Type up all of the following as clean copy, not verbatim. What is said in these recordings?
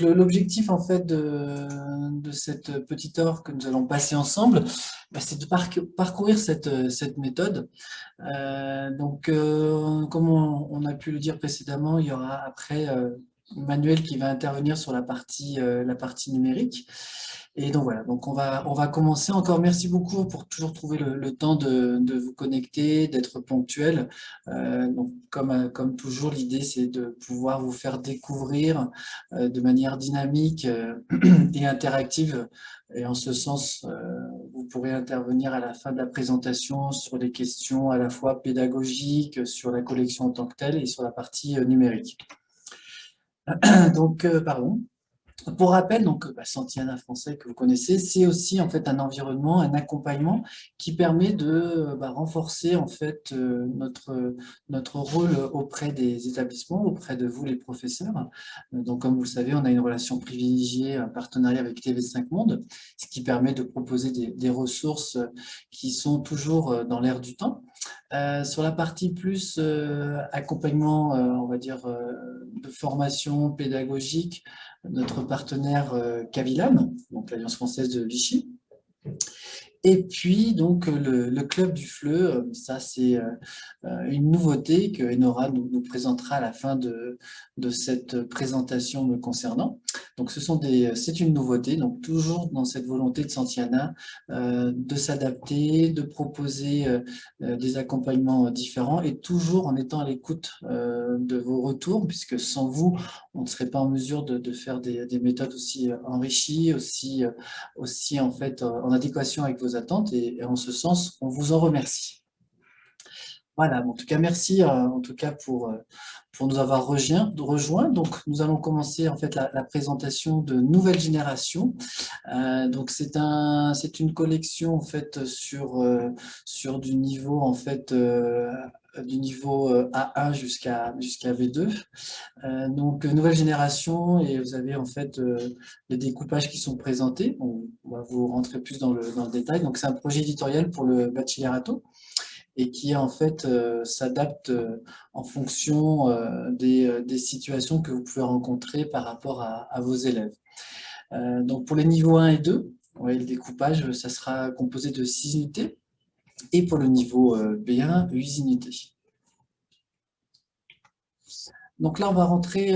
donc l'objectif en fait de cette petite heure que nous allons passer ensemble, c'est de parcourir cette méthode. Comme on a pu le dire précédemment, il y aura après Manuel qui va intervenir sur la partie numérique. Et donc voilà, donc on va commencer. Encore merci beaucoup pour toujours trouver le temps de vous connecter, d'être ponctuel. Donc comme toujours, l'idée c'est de pouvoir vous faire découvrir de manière dynamique et interactive. Et en ce sens, vous pourrez intervenir à la fin de la présentation sur des questions à la fois pédagogiques, sur la collection en tant que telle et sur la partie numérique. Pardon. Pour rappel, Santillana français que vous connaissez, c'est aussi en fait un environnement, un accompagnement qui permet de renforcer en fait notre rôle auprès des établissements, auprès de vous les professeurs. Donc comme vous le savez, on a une relation privilégiée, un partenariat avec TV5 Monde, ce qui permet de proposer des ressources qui sont toujours dans l'air du temps. Sur la partie plus accompagnement, on va dire, de formation pédagogique, notre partenaire Cavilam, donc l'Alliance française de Vichy. Et puis, donc, le Club du FLE, ça, c'est une nouveauté que Enora nous présentera à la fin de cette présentation me concernant. Donc, c'est une nouveauté, donc toujours dans cette volonté de Santillana de s'adapter, de proposer des accompagnements différents et toujours en étant à l'écoute de vos retours, puisque sans vous, on ne serait pas en mesure de faire des méthodes aussi enrichies, aussi en fait en adéquation avec vos attentes et en ce sens, on vous en remercie. Voilà, en tout cas, merci en tout cas pour nous avoir rejoints. Donc, nous allons commencer en fait la présentation de Nouvelle Génération. Donc, c'est une collection en fait sur du niveau en fait du niveau A1 jusqu'à V2. Donc, Nouvelle Génération, et vous avez en fait les découpages qui sont présentés. On va vous rentrer plus dans le détail. Donc, c'est un projet éditorial pour le bachillerato et qui en fait s'adapte en fonction des situations que vous pouvez rencontrer par rapport à vos élèves. Donc, pour les niveaux 1 et 2, le découpage, ça sera composé de 6 unités. Et pour le niveau B1, 8 unités. Donc là, on va rentrer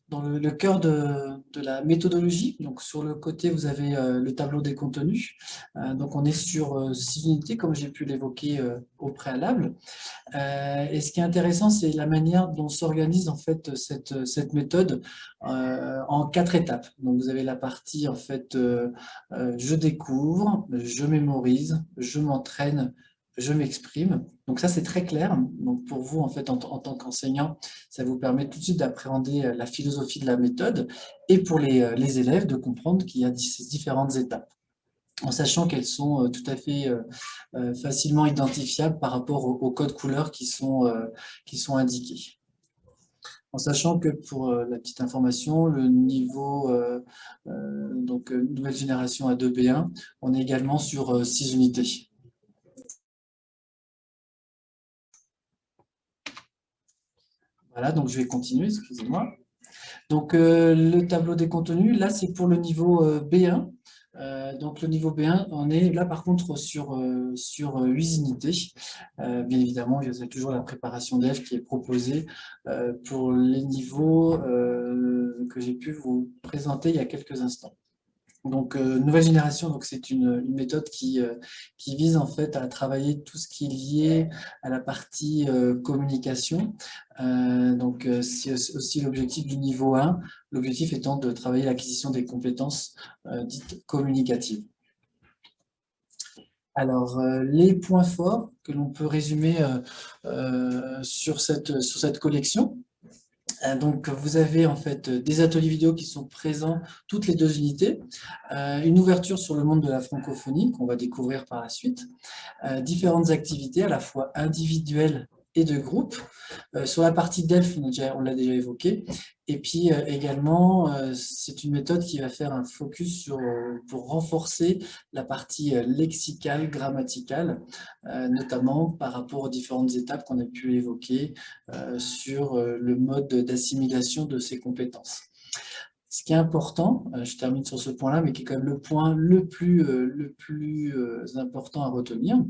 dans le cœur de la méthodologie. Donc sur le côté, vous avez le tableau des contenus. Donc on est sur 6 unités, comme j'ai pu l'évoquer au préalable. Et ce qui est intéressant, c'est la manière dont s'organise en fait cette méthode en 4 étapes. Donc vous avez la partie en fait je découvre, je mémorise, je m'entraîne, je m'exprime. Donc ça, c'est très clair. Donc pour vous, en fait, en tant qu'enseignant, ça vous permet tout de suite d'appréhender la philosophie de la méthode et pour les élèves de comprendre qu'il y a ces différentes étapes, en sachant qu'elles sont tout à fait facilement identifiables par rapport aux codes couleurs qui sont indiqués. En sachant que pour la petite information, le niveau nouvelle génération A2B1, on est également sur 6 unités. Voilà, donc je vais continuer, excusez-moi. Donc le tableau des contenus, là c'est pour le niveau B1. Donc le niveau B1, on est là par contre sur 8 unités. Bien évidemment, il y a toujours la préparation d'élèves qui est proposée pour les niveaux que j'ai pu vous présenter il y a quelques instants. Donc, nouvelle génération, donc c'est une méthode qui vise en fait à travailler tout ce qui est lié à la partie communication. C'est aussi l'objectif du niveau 1, l'objectif étant de travailler l'acquisition des compétences dites communicatives. Alors, les points forts que l'on peut résumer sur cette collection. Donc, vous avez en fait des ateliers vidéo qui sont présents toutes les 2 unités, une ouverture sur le monde de la francophonie qu'on va découvrir par la suite, différentes activités à la fois individuelles et de groupe. Sur la partie DELF, on l'a déjà évoqué, et puis également, c'est une méthode qui va faire un focus pour renforcer la partie lexicale, grammaticale, notamment par rapport aux différentes étapes qu'on a pu évoquer sur le mode d'assimilation de ces compétences. Ce qui est important, je termine sur ce point-là, mais qui est quand même le point le plus important à retenir,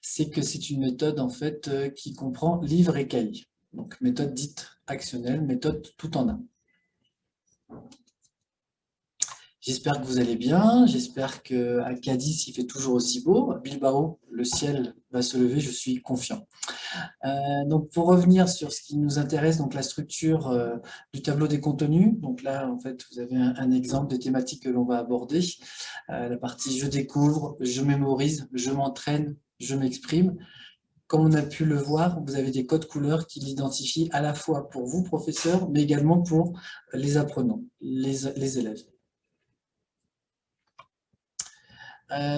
c'est que c'est une méthode en fait qui comprend livre et cahier. Donc méthode dite actionnelle, méthode tout en un. J'espère que vous allez bien, j'espère qu'à Cadiz il fait toujours aussi beau. Bilbao, le ciel va se lever, je suis confiant. Donc pour revenir sur ce qui nous intéresse, donc la structure du tableau des contenus. Donc là, en fait, vous avez un exemple des thématiques que l'on va aborder. La partie je découvre, je mémorise, je m'entraîne, je m'exprime. Comme on a pu le voir, vous avez des codes couleurs qui l'identifient à la fois pour vous, professeurs, mais également pour les apprenants, les élèves.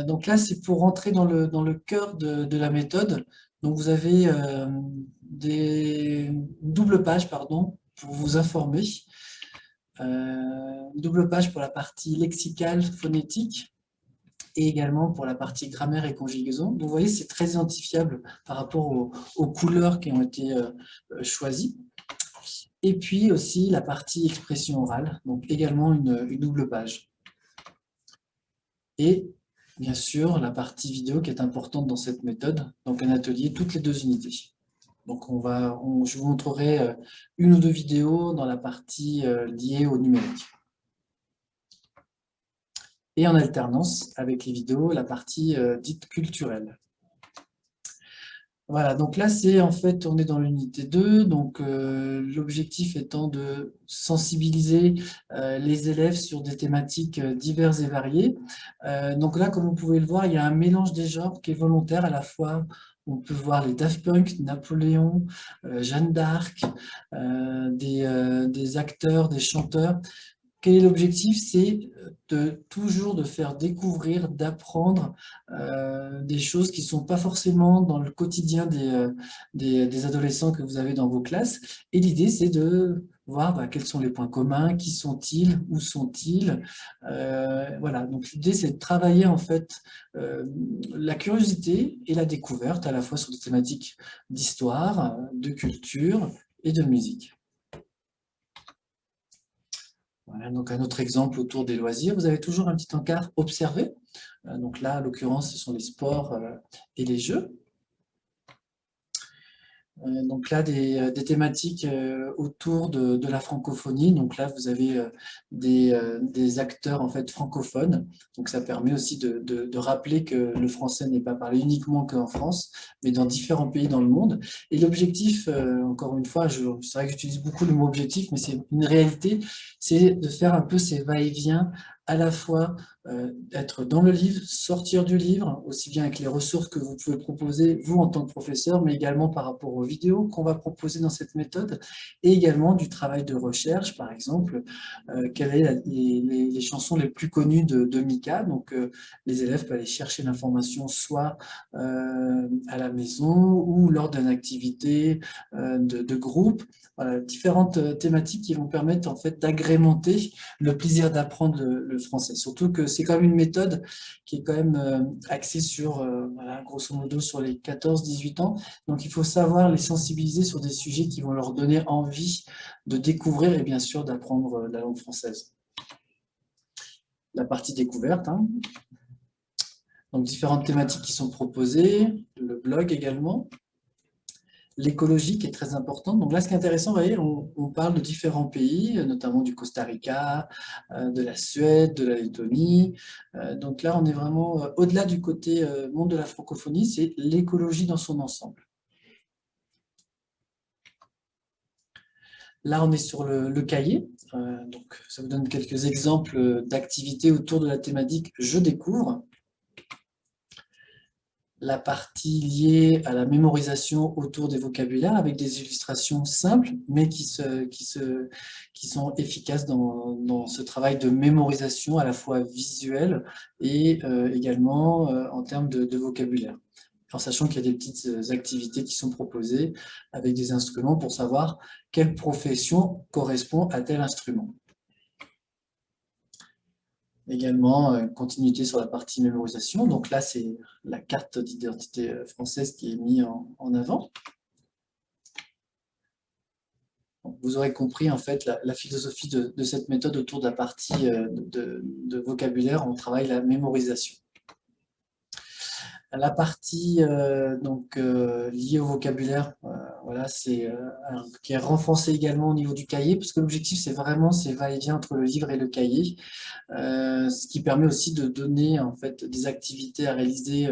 Donc là, c'est pour rentrer dans le cœur de la méthode. Donc vous avez une double page pardon, pour vous informer. Une double page pour la partie lexicale, phonétique, et également pour la partie grammaire et conjugaison. Donc vous voyez, c'est très identifiable par rapport aux couleurs qui ont été choisies. Et puis aussi la partie expression orale, donc également une double page. Et bien sûr, la partie vidéo qui est importante dans cette méthode, donc un atelier, toutes les 2 unités. Donc je vous montrerai une ou deux vidéos dans la partie liée au numérique. Et en alternance avec les vidéos, la partie dite culturelle. Voilà, donc là, c'est en fait, on est dans l'unité 2, donc l'objectif étant de sensibiliser les élèves sur des thématiques diverses et variées. Donc là, comme vous pouvez le voir, il y a un mélange des genres qui est volontaire à la fois. On peut voir les Daft Punk, Napoléon, Jeanne d'Arc, des acteurs, des chanteurs. Quel est l'objectif? C'est toujours de faire découvrir, d'apprendre des choses qui ne sont pas forcément dans le quotidien des adolescents que vous avez dans vos classes. Et l'idée, c'est de voir quels sont les points communs, qui sont-ils, où sont-ils. Voilà, donc l'idée, c'est de travailler en fait la curiosité et la découverte, à la fois sur des thématiques d'histoire, de culture et de musique. Voilà, donc un autre exemple autour des loisirs, vous avez toujours un petit encart observer. Donc là, en l'occurrence, ce sont les sports et les jeux. Donc là, des thématiques autour de la francophonie. Donc là, vous avez des acteurs en fait francophones. Donc ça permet aussi de rappeler que le français n'est pas parlé uniquement qu'en France, mais dans différents pays dans le monde. Et l'objectif, encore une fois, c'est vrai que j'utilise beaucoup le mot objectif, mais c'est une réalité, c'est de faire un peu ces va-et-vient à la fois être dans le livre, sortir du livre, aussi bien avec les ressources que vous pouvez proposer, vous en tant que professeur, mais également par rapport aux vidéos qu'on va proposer dans cette méthode, et également du travail de recherche, par exemple, quelles sont les chansons les plus connues de Mika. Donc, les élèves peuvent aller chercher l'information soit à la maison ou lors d'une activité de groupe. Voilà, différentes thématiques qui vont permettre en fait d'agrémenter le plaisir d'apprendre le français. Surtout que c'est quand même une méthode qui est quand même axée sur, voilà, grosso modo, sur les 14-18 ans. Donc, il faut savoir les sensibiliser sur des sujets qui vont leur donner envie de découvrir et bien sûr d'apprendre la langue française. La partie découverte, hein. Donc, différentes thématiques qui sont proposées, le blog également. L'écologie qui est très importante. Donc là, ce qui est intéressant, vous voyez, on parle de différents pays, notamment du Costa Rica, de la Suède, de la Lettonie. Donc là, on est vraiment au-delà du côté monde de la francophonie, c'est l'écologie dans son ensemble. Là, on est sur le cahier. Donc, ça vous donne quelques exemples d'activités autour de la thématique « Je découvre ». La partie liée à la mémorisation autour des vocabulaires avec des illustrations simples, mais qui sont efficaces dans ce travail de mémorisation à la fois visuelle et également en termes de vocabulaire. En sachant qu'il y a des petites activités qui sont proposées avec des instruments pour savoir quelle profession correspond à tel instrument. Également, continuité sur la partie mémorisation. Donc là, c'est la carte d'identité française qui est mise en avant. Vous aurez compris en fait la philosophie de cette méthode autour de la partie de vocabulaire. On travaille la mémorisation. La partie liée au vocabulaire, voilà, qui est renforcée également au niveau du cahier, parce que l'objectif c'est vraiment ces va-et-vient entre le livre et le cahier, ce qui permet aussi de donner en fait des activités à réaliser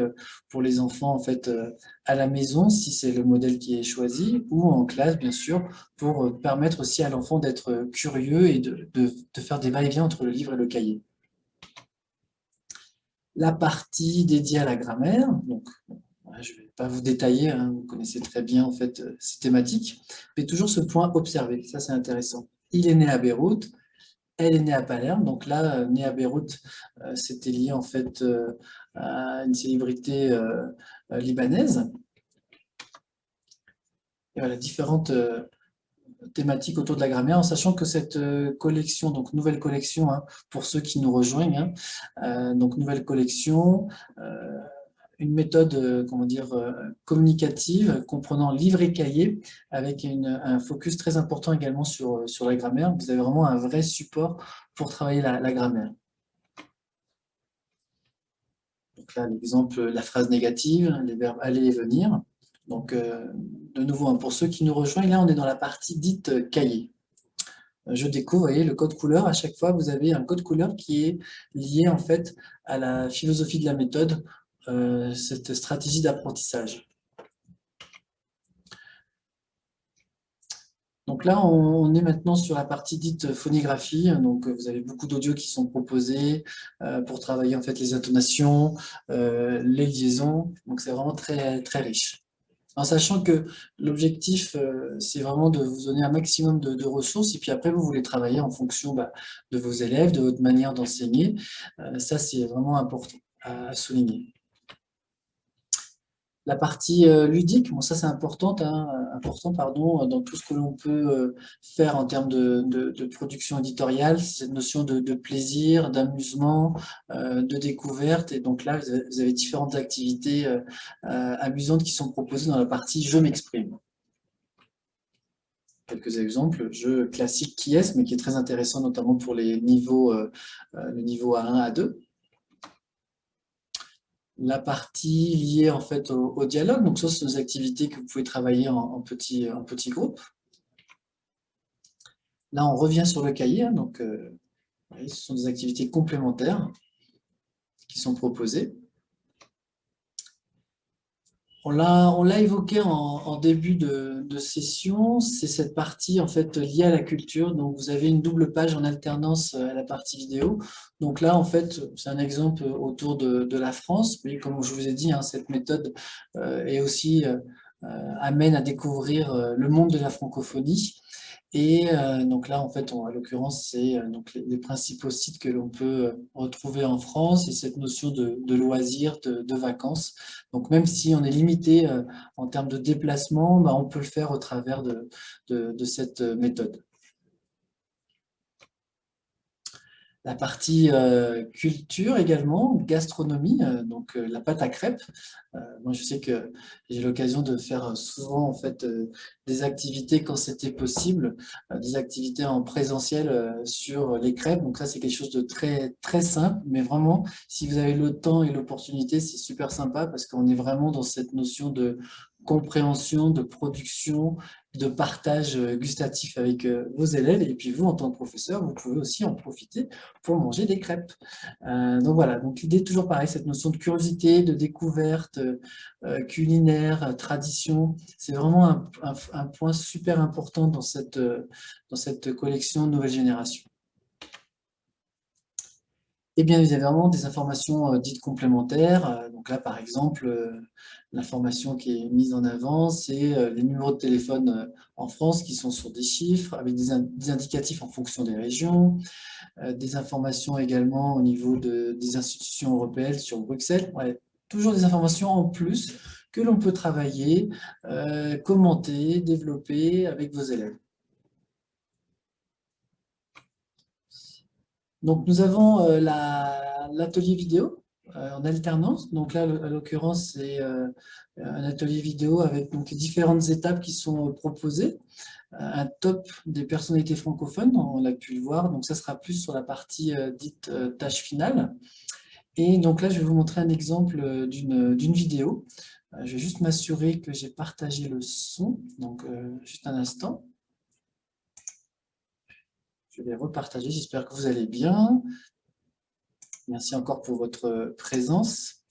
pour les enfants en fait à la maison si c'est le modèle qui est choisi, ou en classe bien sûr, pour permettre aussi à l'enfant d'être curieux et de faire des va-et-vient entre le livre et le cahier. La partie dédiée à la grammaire, donc je ne vais pas vous détailler, hein, vous connaissez très bien en fait ces thématiques, mais toujours ce point observé, ça c'est intéressant. Il est né à Beyrouth, elle est née à Palerme, donc là, née à Beyrouth, c'était lié en fait à une célébrité libanaise. Et voilà, différentes thématiques autour de la grammaire, en sachant que cette collection, donc nouvelle collection, hein, pour ceux qui nous rejoignent, hein, donc nouvelle collection, une méthode comment dire, communicative comprenant livre et cahier, avec un focus très important également sur la grammaire. Vous avez vraiment un vrai support pour travailler la grammaire. Donc là, l'exemple, la phrase négative, les verbes aller et venir. Donc, de nouveau, hein, pour ceux qui nous rejoignent, là, on est dans la partie dite cahier. Je découvre, vous voyez, le code couleur. À chaque fois, vous avez un code couleur qui est lié, en fait, à la philosophie de la méthode, cette stratégie d'apprentissage. Donc là, on est maintenant sur la partie dite phonographie. Donc, vous avez beaucoup d'audios qui sont proposés pour travailler en fait les intonations, les liaisons. Donc, c'est vraiment très, très riche. En sachant que l'objectif, c'est vraiment de vous donner un maximum de ressources, et puis après, vous voulez travailler en fonction de vos élèves, de votre manière d'enseigner. Ça, c'est vraiment important à souligner. La partie ludique, bon, ça c'est important, pardon, dans tout ce que l'on peut faire en termes de production éditoriale, cette notion de plaisir, d'amusement, de découverte. Et donc là, vous avez différentes activités amusantes qui sont proposées dans la partie « Je m'exprime ». Quelques exemples, jeu classique qui est, mais qui est très intéressant notamment pour les niveaux, le niveau A1, A2. La partie liée en fait au dialogue, donc ça, ce sont des activités que vous pouvez travailler en petits groupes. Là, on revient sur le cahier, hein, donc ce sont des activités complémentaires qui sont proposées. On l'a évoqué en début de session, c'est cette partie en fait liée à la culture. Donc vous avez une double page en alternance à la partie vidéo. Donc là en fait c'est un exemple autour de la France. Mais comme je vous ai dit, hein, cette méthode est aussi amène à découvrir le monde de la francophonie. Et donc là, en fait, en l'occurrence, c'est donc les principaux sites que l'on peut retrouver en France et cette notion de loisirs, de vacances. Donc même si on est limité en termes de déplacement, on peut le faire au travers de cette méthode. La partie culture également, gastronomie, donc la pâte à crêpes. Moi, je sais que j'ai l'occasion de faire souvent en fait des activités quand c'était possible, des activités en présentiel sur les crêpes. Donc ça, c'est quelque chose de très très simple, mais vraiment, si vous avez le temps et l'opportunité, c'est super sympa parce qu'on est vraiment dans cette notion de compréhension, de production, de partage gustatif avec vos élèves. Et puis vous, en tant que professeur, vous pouvez aussi en profiter pour manger des crêpes. Donc voilà, donc l'idée est toujours pareil, cette notion de curiosité, de découverte culinaire, tradition, c'est vraiment un point super important dans cette collection Nouvelle Génération. Et bien évidemment, des informations dites complémentaires. Donc là, par exemple, l'information qui est mise en avant, c'est les numéros de téléphone en France qui sont sur des chiffres, avec des indicatifs en fonction des régions, des informations également au niveau des institutions européennes sur Bruxelles. Ouais, toujours des informations en plus que l'on peut travailler, commenter, développer avec vos élèves. Donc nous avons l'atelier vidéo. en alternance. Donc là, à l'occurrence, c'est un atelier vidéo avec donc, les différentes étapes qui sont proposées. Un top des personnalités francophones, on l'a pu le voir. Donc ça sera plus sur la partie dite tâche finale. Et donc là, je vais vous montrer un exemple d'une vidéo. Je vais juste m'assurer que j'ai partagé le son. Donc, juste un instant. Je vais repartager. J'espère que vous allez bien. Merci encore pour votre présence.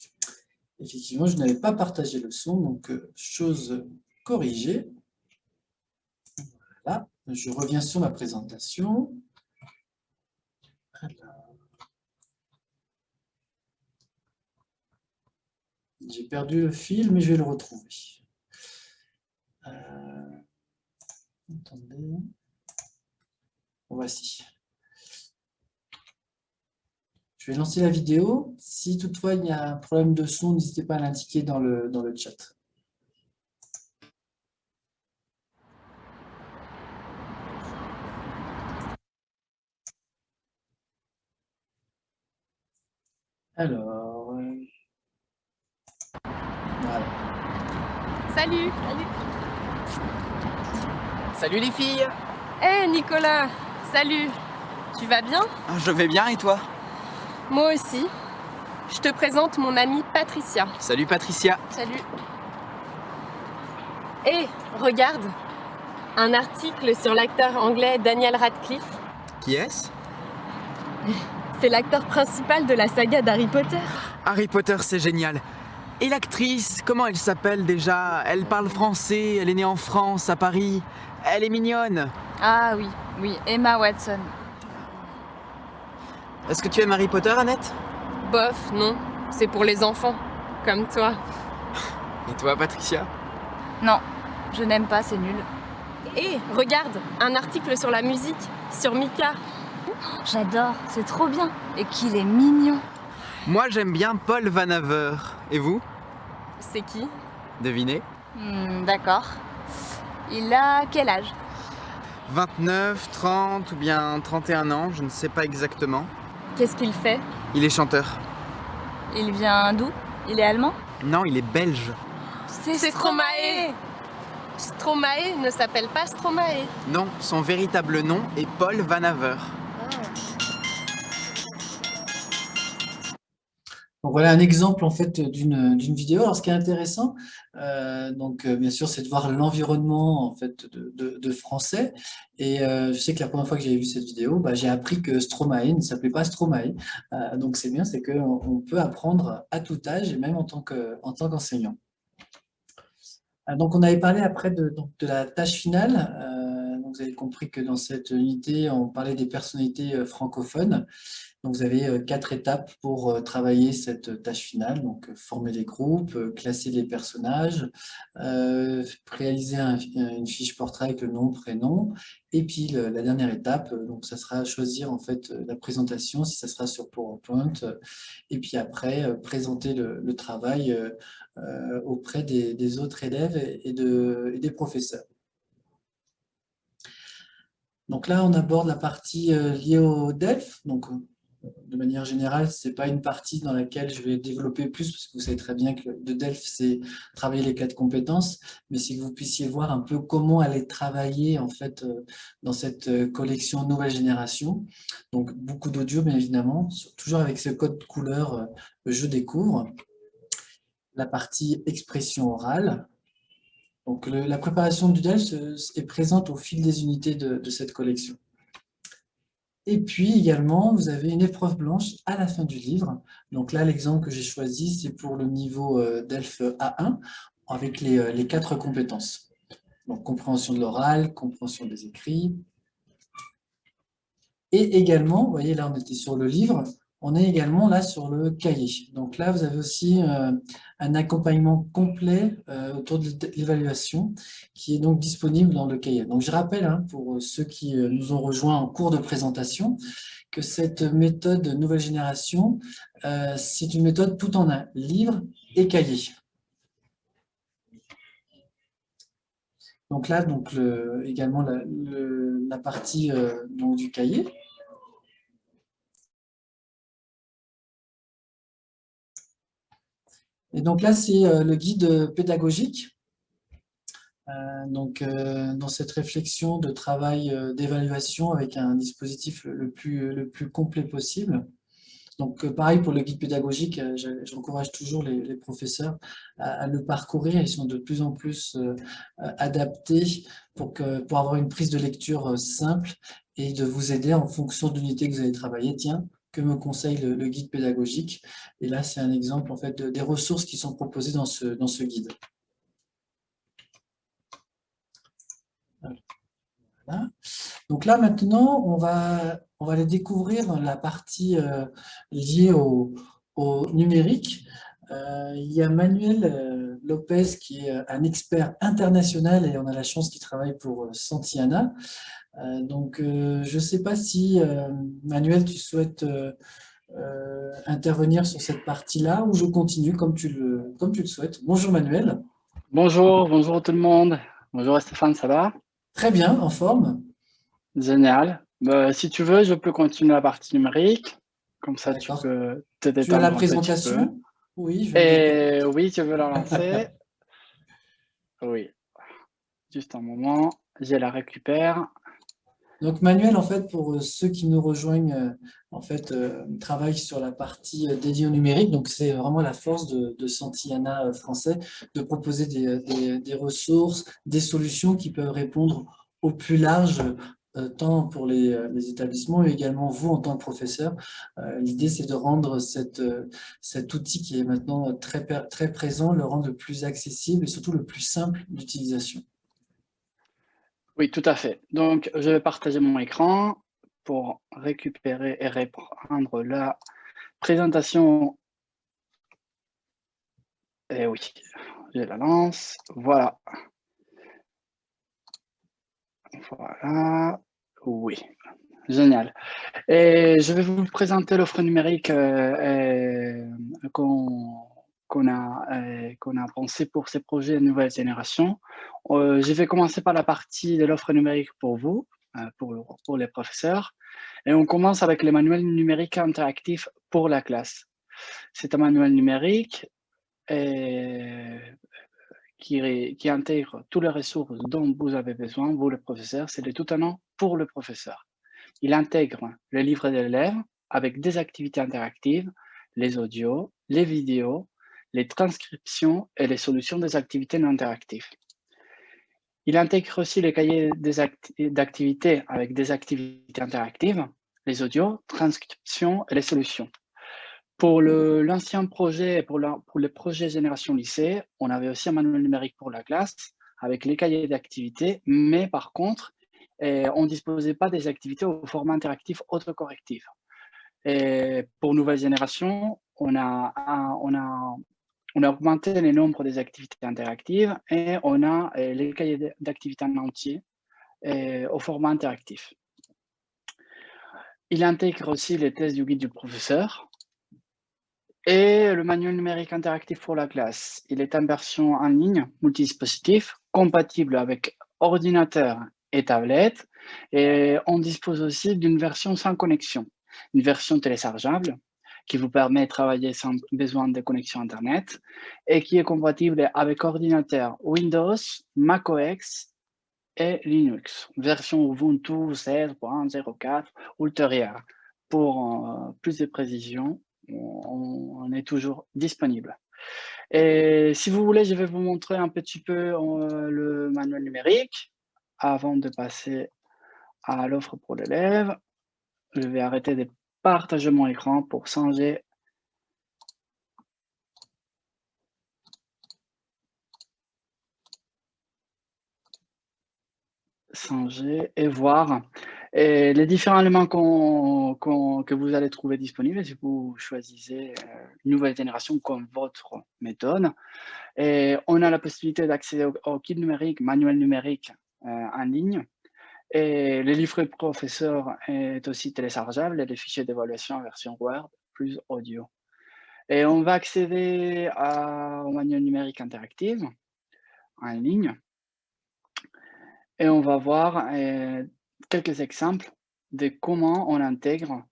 Effectivement, je n'avais pas partagé le son, donc chose corrigée. Voilà, je reviens sur ma présentation. J'ai perdu le fil, mais je vais le retrouver. Attendez. Voici. Je vais lancer la vidéo. Si toutefois il y a un problème de son, n'hésitez pas à l'indiquer dans le chat. Alors, voilà. Salut! Salut les filles! Hé Nicolas! Salut! Tu vas bien? Je vais bien et toi? Moi aussi. Je te présente mon amie Patricia. Salut Patricia! Salut! Hé, regarde! Un article sur l'acteur anglais Daniel Radcliffe. Qui est-ce? C'est l'acteur principal de la saga d'Harry Potter. Harry Potter, c'est génial! Et l'actrice, comment elle s'appelle déjà? Elle parle français, elle est née en France, à Paris. Elle est mignonne! Ah oui, oui, Emma Watson. Est-ce que tu aimes Harry Potter, Annette? Bof, non. C'est pour les enfants. Comme toi. Et toi, Patricia? Non, je n'aime pas, c'est nul. Hé, regarde! Un article sur la musique. Sur Mika. J'adore, c'est trop bien. Et qu'il est mignon. Moi, j'aime bien Paul Van Haver. Et vous? C'est qui? Devinez? D'accord. Il a quel âge? 29, 30 ou bien 31 ans, je ne sais pas exactement. Qu'est-ce qu'il fait? Il est chanteur. Il vient d'où? Il est allemand? Non, il est belge. C'est Stromae! Stromae ne s'appelle pas Stromae. Non, son véritable nom est Paul Van Haver. Donc voilà un exemple en fait d'une vidéo. Alors ce qui est intéressant, bien sûr, c'est de voir l'environnement en fait de français. Et je sais que la première fois que j'avais vu cette vidéo, j'ai appris que Stromae ne s'appelait pas Stromae. Donc c'est bien, c'est qu'on peut apprendre à tout âge et même en tant qu'enseignant. Donc on avait parlé après de la tâche finale. Donc vous avez compris que dans cette unité, on parlait des personnalités francophones. Donc, vous avez 4 étapes pour travailler cette tâche finale. Donc, former les groupes, classer les personnages, réaliser une fiche portrait avec le nom, prénom. Et puis, la dernière étape, donc, ça sera choisir en fait la présentation, si ça sera sur PowerPoint. Et puis après, présenter le travail auprès des autres élèves et des professeurs. Donc là, on aborde la partie liée au DELF. Donc, de manière générale, ce n'est pas une partie dans laquelle je vais développer plus, parce que vous savez très bien que le DELF, c'est travailler les 4 compétences, mais c'est que vous puissiez voir un peu comment aller travailler en fait, dans cette collection nouvelle génération. Donc, beaucoup d'audio, bien évidemment, toujours avec ce code couleur Je découvre. La partie expression orale. Donc, la préparation du DELF est présente au fil des unités de cette collection. Et puis également, vous avez une épreuve blanche à la fin du livre. Donc là, l'exemple que j'ai choisi, c'est pour le niveau DELF A1, avec les 4 compétences. Donc compréhension de l'oral, compréhension des écrits. Et également, vous voyez, là on était sur le livre, on est également là sur le cahier. Donc là, vous avez aussi un accompagnement complet autour de l'évaluation qui est donc disponible dans le cahier. Donc je rappelle, pour ceux qui nous ont rejoints en cours de présentation, que cette méthode nouvelle génération, c'est une méthode tout en un, livre et cahier. Donc là, également la partie du cahier. Et donc là, c'est le guide pédagogique. Dans cette réflexion de travail d'évaluation avec un dispositif le plus complet possible. Donc, pareil pour le guide pédagogique, j'encourage toujours les professeurs à le parcourir. Ils sont de plus en plus adaptés pour avoir une prise de lecture simple et de vous aider en fonction de l'unité que vous allez travailler. Tiens, que me conseille le guide pédagogique? Et là, c'est un exemple en fait des ressources qui sont proposées dans ce guide. Voilà. Donc là, maintenant, on va aller découvrir la partie liée au numérique. Il y a Manuel Lopez qui est un expert international et on a la chance qu'il travaille pour Santillana. Je ne sais pas si, Manuel, tu souhaites intervenir sur cette partie-là ou je continue comme tu le souhaites. Bonjour Manuel. Bonjour tout le monde. Bonjour Stéphane, ça va? Très bien, en forme. Génial. Si tu veux, je peux continuer la partie numérique. Comme ça, tu D'accord. peux te Tu as la détendre un petit peu. présentation? Oui, je vais me déplacer. Et oui, tu veux la lancer? Oui. Juste un moment. Je la récupère. Donc Manuel, en fait, pour ceux qui nous rejoignent, travaille sur la partie dédiée au numérique. Donc c'est vraiment la force de Santillana français de proposer des ressources, des solutions qui peuvent répondre au plus large, tant pour les établissements et également vous en tant que professeur. L'idée, c'est de rendre cet outil qui est maintenant très présent, le rendre le plus accessible et surtout le plus simple d'utilisation. Oui, tout à fait. Donc, je vais partager mon écran pour récupérer et reprendre la présentation. Et oui, je la lance. Voilà. Voilà. Oui. Génial. Et je vais vous présenter l'offre numérique qu'on a pensé pour ces projets de nouvelle génération. Je vais commencer par la partie de l'offre numérique pour vous, pour les professeurs. Et on commence avec le manuel numérique interactif pour la classe. C'est un manuel numérique qui intègre toutes les ressources dont vous avez besoin, vous le professeur. C'est de tout un an pour le professeur. Il intègre le livre de l'élève avec des activités interactives, les audios, les vidéos, les transcriptions et les solutions des activités non interactives. Il intègre aussi les cahiers d'activités avec des activités interactives, les audios, transcriptions et les solutions. Pour l'ancien projet, pour le projet Génération Lycée, on avait aussi un manuel numérique pour la classe avec les cahiers d'activités, mais par contre, on ne disposait pas des activités au format interactif autocorrectif. Et pour Nouvelle Génération, on a augmenté le nombre des activités interactives et on a les cahiers d'activités en entier au format interactif. Il intègre aussi les tests du guide du professeur et le manuel numérique interactif pour la classe. Il est en version en ligne, multidispositif, compatible avec ordinateur et tablette. Et on dispose aussi d'une version sans connexion, une version téléchargeable qui vous permet de travailler sans besoin de connexion Internet et qui est compatible avec ordinateur Windows, macOS et Linux, version Ubuntu 16.04 ultérieure. Pour plus de précision, on est toujours disponible. Et si vous voulez, je vais vous montrer un petit peu le manuel numérique avant de passer à l'offre pour l'élève. Je vais arrêter de partager mon écran pour changer. Changer et voir les différents éléments que vous allez trouver disponibles si vous choisissez une nouvelle génération comme votre méthode. Et on a la possibilité d'accéder au kit numérique, manuel numérique en ligne. Et le livre professeur est aussi téléchargeable et les fichiers d'évaluation en version Word plus audio. Et on va accéder au manuel numérique interactif en ligne. Et on va voir quelques exemples de comment on intègre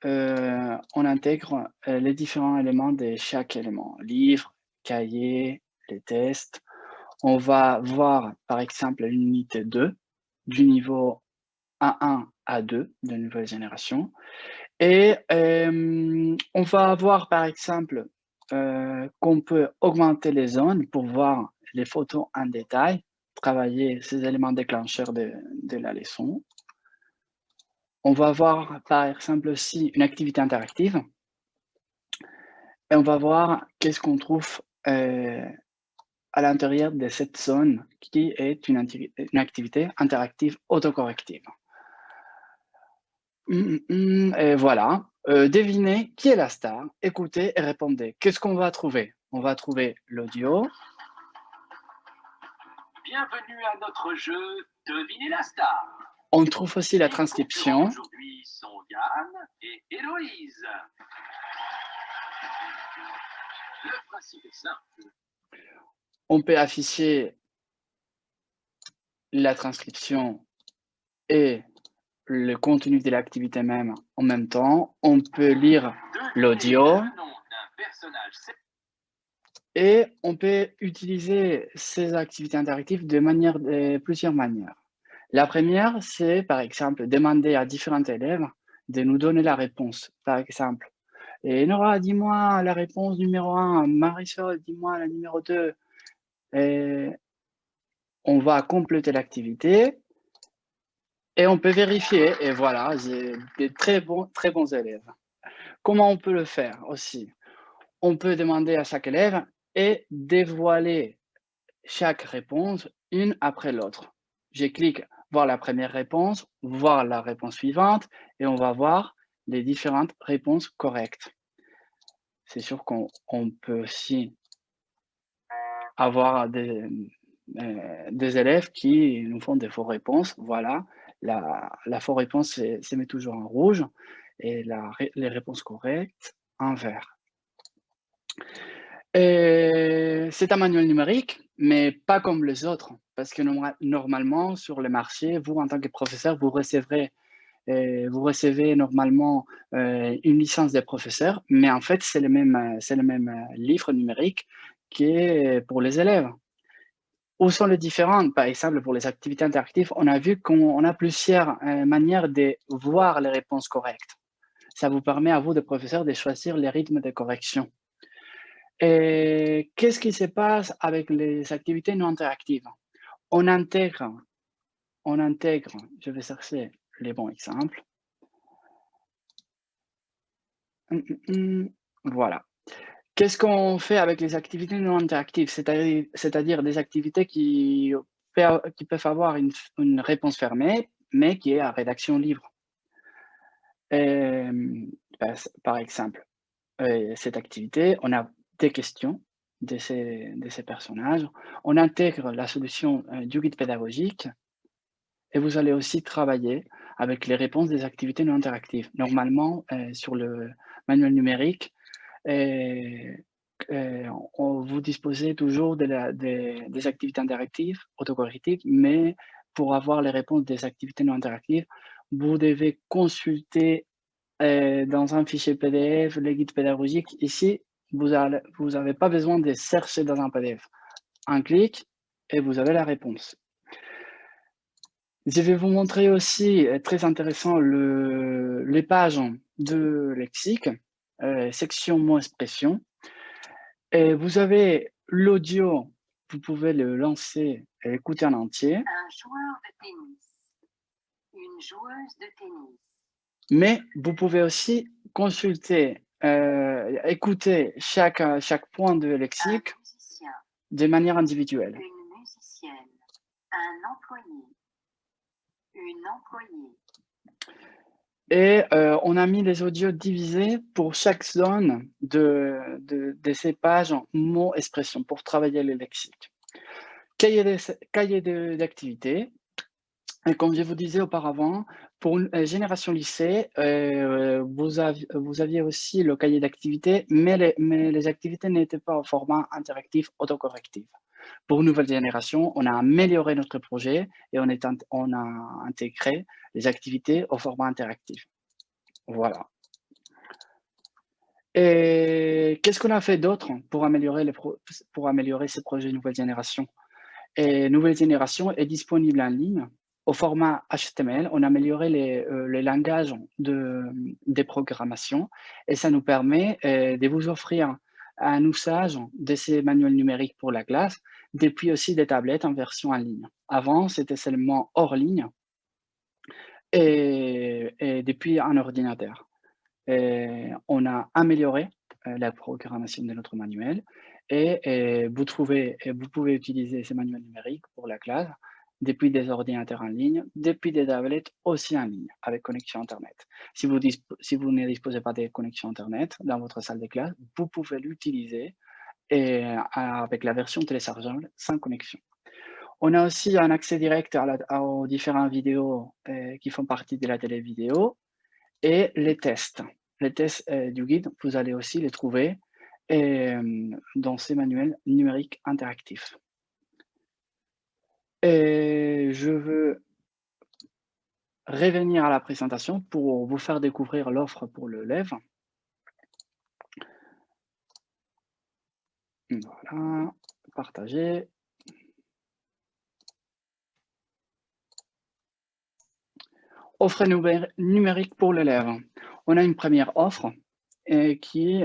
les différents éléments de chaque élément, livre, cahiers, les tests. On va voir, par exemple, l'unité 2 du niveau A1 à 2 de nouvelle génération. Et on va voir, par exemple, qu'on peut augmenter les zones pour voir les photos en détail, travailler ces éléments déclencheurs de la leçon. On va voir, par exemple, aussi une activité interactive. Et on va voir qu'est-ce qu'on trouve à l'intérieur de cette zone qui est une activité interactive autocorrective. Et voilà. Devinez qui est la star, écoutez et répondez. Qu'est-ce qu'on va trouver? On va trouver l'audio. Bienvenue à notre jeu Devinez la star. On trouve aussi la Les transcription. concurrents aujourd'hui sont Yann et Héloïse. Le principe est simple. On peut afficher la transcription et le contenu de l'activité même en même temps. On peut lire l'audio. Devinez le nom d'un personnage. Et on peut utiliser ces activités interactives de plusieurs manières. La première, c'est par exemple demander à différents élèves de nous donner la réponse. Par exemple, et Nora, dis-moi la réponse numéro 1, Marisol, dis-moi la numéro 2. Et on va compléter l'activité et on peut vérifier. Et voilà, j'ai des très bons élèves. Comment on peut le faire aussi? On peut demander à chaque élève et dévoiler chaque réponse une après l'autre. Je clique voir la première réponse, voir la réponse suivante et on va voir les différentes réponses correctes. C'est sûr qu'on peut aussi avoir des élèves qui nous font des fausses réponses. Voilà, la fausse réponse se met toujours en rouge et les réponses correctes en vert. C'est un manuel numérique, mais pas comme les autres, parce que normalement, sur le marché, vous, en tant que professeur, vous recevez normalement une licence de professeur, mais en fait, c'est le même livre numérique qui est pour les élèves. Où sont les différentes? Par exemple, pour les activités interactives, on a vu qu'on a plusieurs manières de voir les réponses correctes. Ça vous permet à vous, de professeur, de choisir les rythmes de correction. Et qu'est-ce qui se passe avec les activités non interactives? On intègre, je vais chercher les bons exemples. Voilà. Qu'est-ce qu'on fait avec les activités non interactives? C'est-à-dire des activités qui peuvent avoir une réponse fermée, mais qui est à rédaction libre. Par exemple, cette activité, on a des questions de ces personnages. On intègre la solution du guide pédagogique et vous allez aussi travailler avec les réponses des activités non interactives. Normalement, sur le manuel numérique, vous disposez toujours des activités interactives, autocorrectives, mais pour avoir les réponses des activités non interactives, vous devez consulter dans un fichier PDF les guides pédagogiques. Ici, vous n'avez pas besoin de chercher dans un PDF. Un clic et vous avez la réponse. Je vais vous montrer aussi, très intéressant, les pages de lexique, section mots-expression. Et vous avez l'audio, vous pouvez le lancer et écouter en entier. Un joueur de tennis, une joueuse de tennis. Mais vous pouvez aussi consulter, écouter chaque point de lexique Un musicien, de manière individuelle. une musicienne, un employé, une employée. Et on a mis les audios divisés pour chaque zone de ces pages en mots expressions pour travailler le lexique. Cahier d'activité. Et comme je vous disais auparavant, pour une génération lycée, vous aviez aussi le cahier d'activité, mais les activités n'étaient pas au format interactif autocorrectif. Pour nouvelle génération, on a amélioré notre projet et on a intégré les activités au format interactif. Voilà. Et Et qu'est-ce qu'on a fait d'autre pour améliorer ces projets nouvelle génération? Et nouvelle génération est disponible en ligne au format HTML. On a amélioré les langages des programmations et ça nous permet de vous offrir un usage de ces manuels numériques pour la classe depuis aussi des tablettes en version en ligne. Avant, c'était seulement hors ligne et depuis un ordinateur. Et on a amélioré la programmation de notre manuel et vous pouvez utiliser ces manuels numériques pour la classe depuis des ordinateurs en ligne, depuis des tablettes aussi en ligne avec connexion Internet. Si vous ne disposez pas de connexion Internet dans votre salle de classe, vous pouvez l'utiliser avec la version téléchargeable sans connexion. On a aussi un accès direct aux différentes vidéos qui font partie de la télé vidéo et les tests. Les tests du guide, vous allez aussi les trouver dans ces manuels numériques interactifs. Et je veux revenir à la présentation pour vous faire découvrir l'offre pour l'élève. Voilà, partager. Offre numérique pour l'élève. On a une première offre qui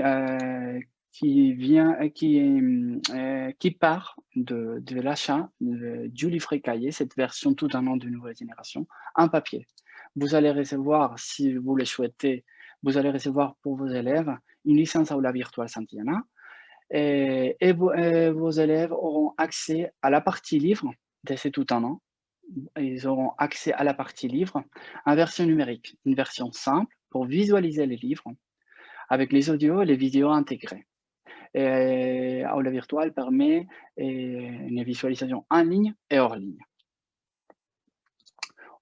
part de l'achat du livret cahier, cette version tout en an de nouvelle génération, en papier. Vous allez recevoir, si vous le souhaitez, vous allez recevoir pour vos élèves une licence Aula Virtual Santillana et vos élèves auront accès à la partie livre de ce tout en an. Ils auront accès à la partie livre en version numérique, une version simple pour visualiser les livres avec les audios et les vidéos intégrés. Et Aula Virtual permet une visualisation en ligne et hors ligne.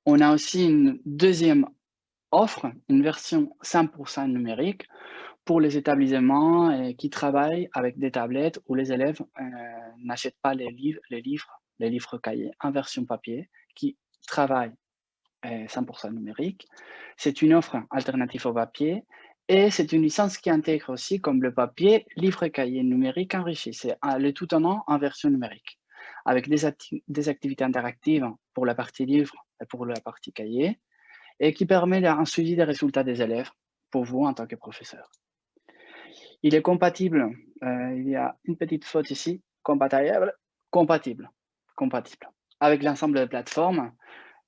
On a aussi une deuxième offre, une version 100% numérique pour les établissements qui travaillent avec des tablettes où les élèves n'achètent pas les livres cahiers en version papier, qui travaillent 100% numérique. C'est une offre alternative au papier et c'est une licence qui intègre aussi, comme le papier, livre cahier numérique enrichi. C'est le tout en an en version numérique, avec des activités interactives pour la partie livre et pour la partie cahier, et qui permet un suivi des résultats des élèves pour vous en tant que professeur. Il est compatible, il y a une petite faute ici, compatible avec l'ensemble des plateformes,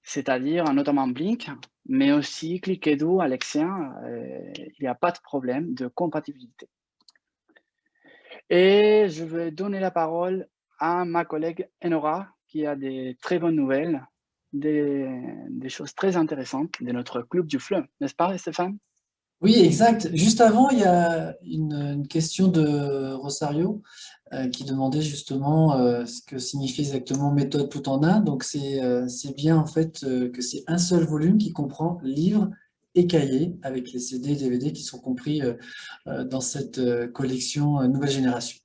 c'est-à-dire notamment Blink, mais aussi Clickedo, Alexien, il n'y a pas de problème de compatibilité. Et je vais donner la parole à ma collègue Enora, qui a des très bonnes nouvelles, des choses très intéressantes de notre club du FLE, n'est-ce pas Stéphane? Oui, exact. Juste avant, il y a une question de Rosario qui demandait justement ce que signifie exactement méthode tout en un. Donc, c'est bien en fait que c'est un seul volume qui comprend livre et cahier avec les CD et DVD qui sont compris dans cette collection Nouvelle Génération.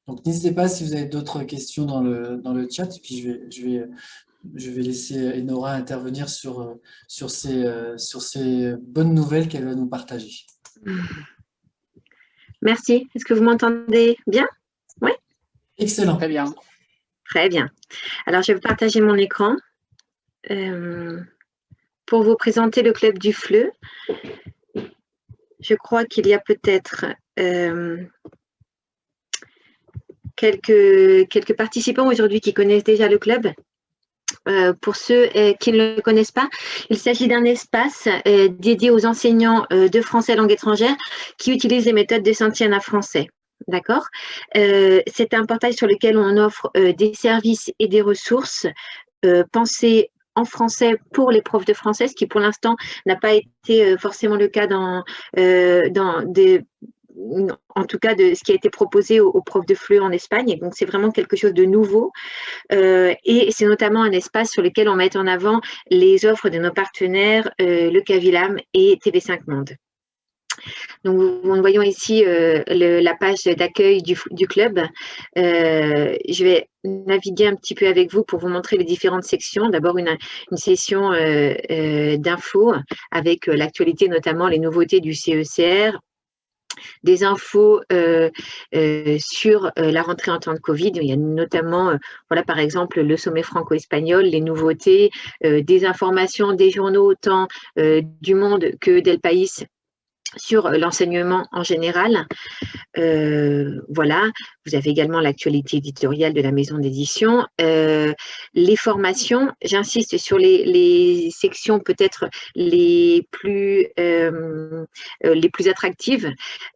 Donc, n'hésitez pas si vous avez d'autres questions dans le chat, et puis je vais laisser Enora intervenir sur ces bonnes nouvelles qu'elle va nous partager. Merci. Est-ce que vous m'entendez bien? Oui? Excellent. Très bien. Très bien. Alors, je vais partager mon écran pour vous présenter le club du FLE. Je crois qu'il y a peut-être quelques participants aujourd'hui qui connaissent déjà le club. Pour ceux qui ne le connaissent pas, il s'agit d'un espace dédié aux enseignants de français langue étrangère qui utilisent les méthodes de Santillana français. D'accord? C'est un portail sur lequel on offre des services et des ressources pensées en français pour les profs de français, ce qui pour l'instant n'a pas été forcément le cas en tout cas de ce qui a été proposé aux profs de FLE en Espagne. Donc, c'est vraiment quelque chose de nouveau. Et c'est notamment un espace sur lequel on met en avant les offres de nos partenaires, le Cavilam et TV5 Monde. Donc, nous voyons ici la page d'accueil du club. Je vais naviguer un petit peu avec vous pour vous montrer les différentes sections. D'abord, une session d'infos avec l'actualité, notamment les nouveautés du CECR, des infos sur la rentrée en temps de Covid. Il y a notamment, voilà, par exemple, le sommet franco-espagnol, les nouveautés, des informations des journaux autant du Monde que d'El País sur l'enseignement en général. Voilà, vous avez également l'actualité éditoriale de la maison d'édition. Les formations, j'insiste sur les sections peut-être les plus attractives.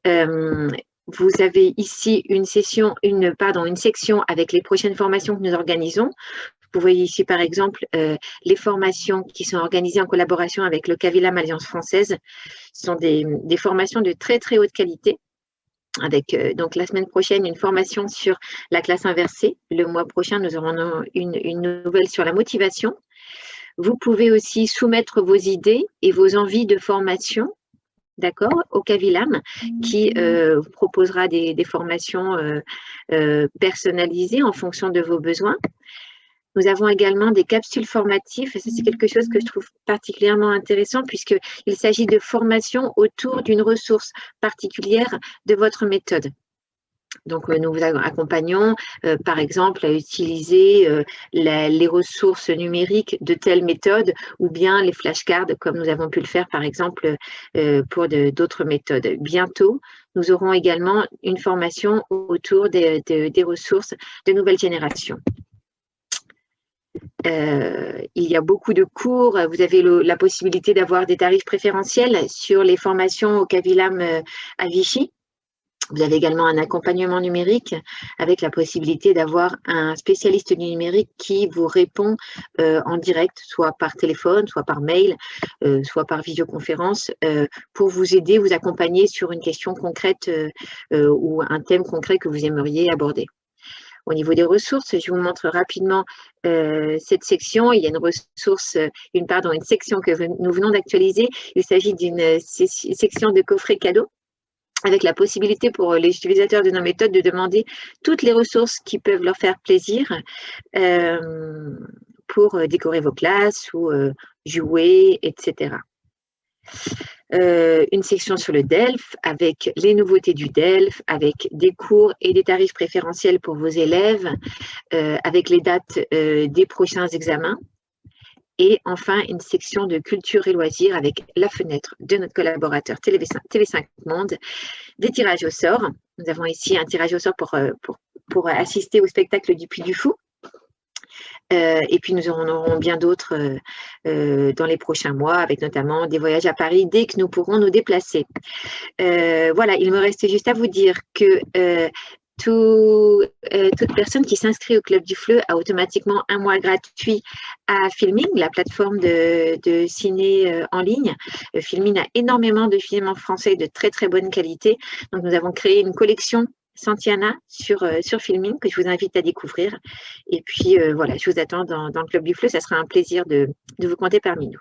Vous avez ici une section avec les prochaines formations que nous organisons. Vous voyez ici, par exemple, les formations qui sont organisées en collaboration avec le Cavilam Alliance française. Ce sont des formations de très, très haute qualité. Avec donc la semaine prochaine une formation sur la classe inversée. Le mois prochain, nous aurons une nouvelle sur la motivation. Vous pouvez aussi soumettre vos idées et vos envies de formation, d'accord, au Cavilam, qui vous proposera des formations personnalisées en fonction de vos besoins. Nous avons également des capsules formatives, et ça c'est quelque chose que je trouve particulièrement intéressant puisqu'il s'agit de formation autour d'une ressource particulière de votre méthode. Donc, nous vous accompagnons, par exemple, à utiliser les ressources numériques de telle méthode ou bien les flashcards, comme nous avons pu le faire, par exemple, pour d'autres méthodes. Bientôt, nous aurons également une formation autour des ressources de nouvelle génération. Il y a beaucoup de cours. Vous avez la possibilité d'avoir des tarifs préférentiels sur les formations au Cavilam à Vichy. Vous avez également un accompagnement numérique avec la possibilité d'avoir un spécialiste du numérique qui vous répond en direct, soit par téléphone, soit par mail, soit par visioconférence, pour vous aider, vous accompagner sur une question concrète ou un thème concret que vous aimeriez aborder. Au niveau des ressources, je vous montre rapidement cette section. Il y a une section que nous venons d'actualiser. Il s'agit d'une section de coffret cadeau, avec la possibilité pour les utilisateurs de nos méthodes de demander toutes les ressources qui peuvent leur faire plaisir pour décorer vos classes ou jouer, etc. Une section sur le DELF avec les nouveautés du DELF, avec des cours et des tarifs préférentiels pour vos élèves, avec les dates des prochains examens. Et enfin, une section de culture et loisirs avec la fenêtre de notre collaborateur TV5 Monde, des tirages au sort. Nous avons ici un tirage au sort pour assister au spectacle du Puy du Fou. Et puis, nous en aurons bien d'autres dans les prochains mois, avec notamment des voyages à Paris dès que nous pourrons nous déplacer. Voilà, il me reste juste à vous dire que toute personne qui s'inscrit au Club du Fleu a automatiquement un mois gratuit à Filming, la plateforme de ciné en ligne. Filming a énormément de films en français de très très bonne qualité. Donc nous avons créé une collection Santiana sur Filming que je vous invite à découvrir. Et puis voilà, je vous attends dans le Club du Fleu. Ça sera un plaisir de vous compter parmi nous.